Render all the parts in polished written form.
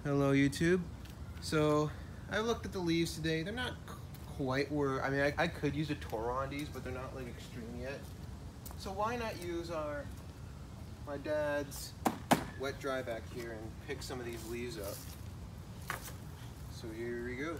Hello YouTube. So I looked at the leaves today. They're not quite where, I could use a Toro on these, but they're not like extreme yet. So why not use my dad's wet dry back here and pick some of these leaves up. So here we go.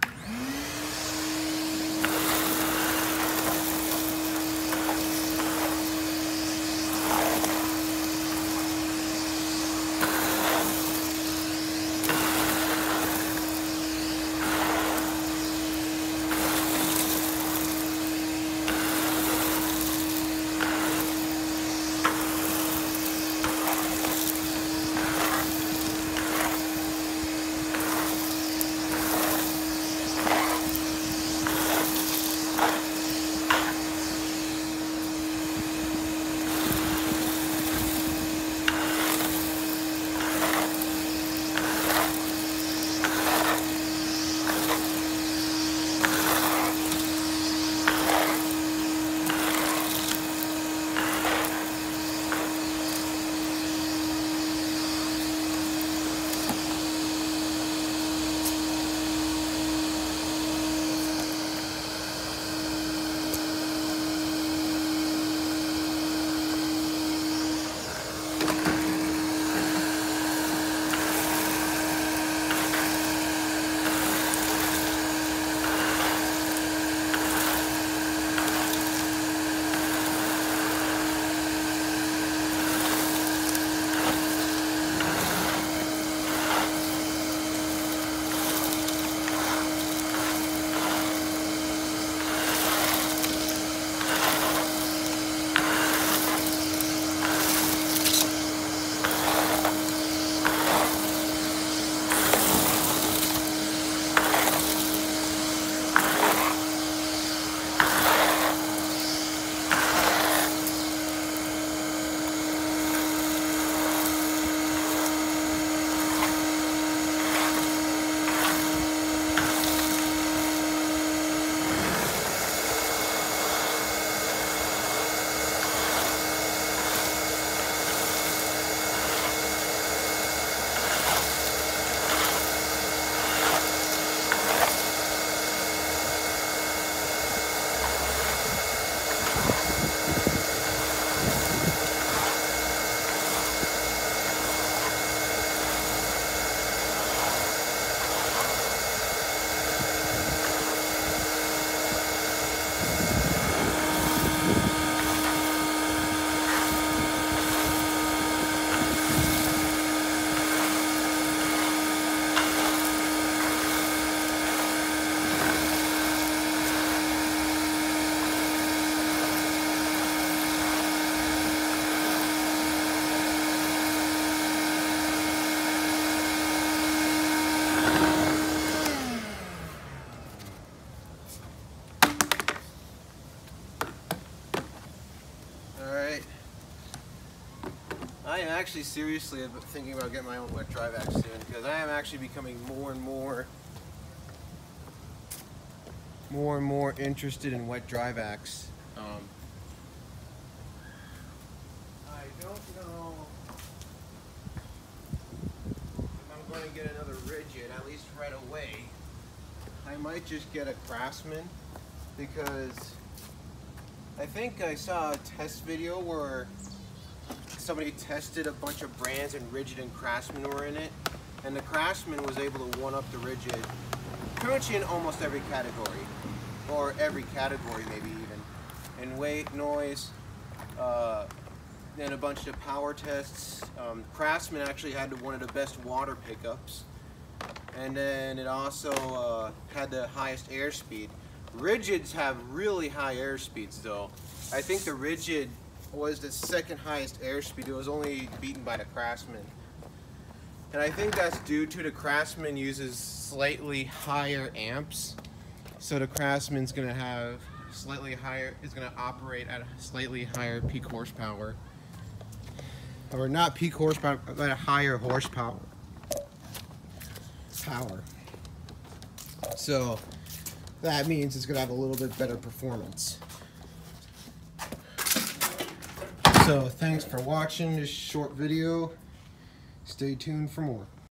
I am actually seriously thinking about getting my own wet dry vac soon, because I am actually becoming more and more interested in wet dry vacs. I don't know if I'm going to get another Ridgid, at least right away. I might just get a Craftsman, because I think I saw a test video where somebody tested a bunch of brands and Ridgid and Craftsman were in it, and the Craftsman was able to one-up the Ridgid pretty much in almost every category, or every category maybe even, in weight, noise, and a bunch of power tests. Craftsman actually had one of the best water pickups, and then it also had the highest airspeed. Ridgids have really high air speeds though. I think the Ridgid was the second highest airspeed. It was only beaten by the Craftsman. And I think that's due to the Craftsman uses slightly higher amps. So the Craftsman's gonna have slightly higher, is gonna operate at a slightly higher peak horsepower. Or not peak horsepower, but a higher horsepower. So that means it's gonna have a little bit better performance. So thanks for watching this short video. Stay tuned for more.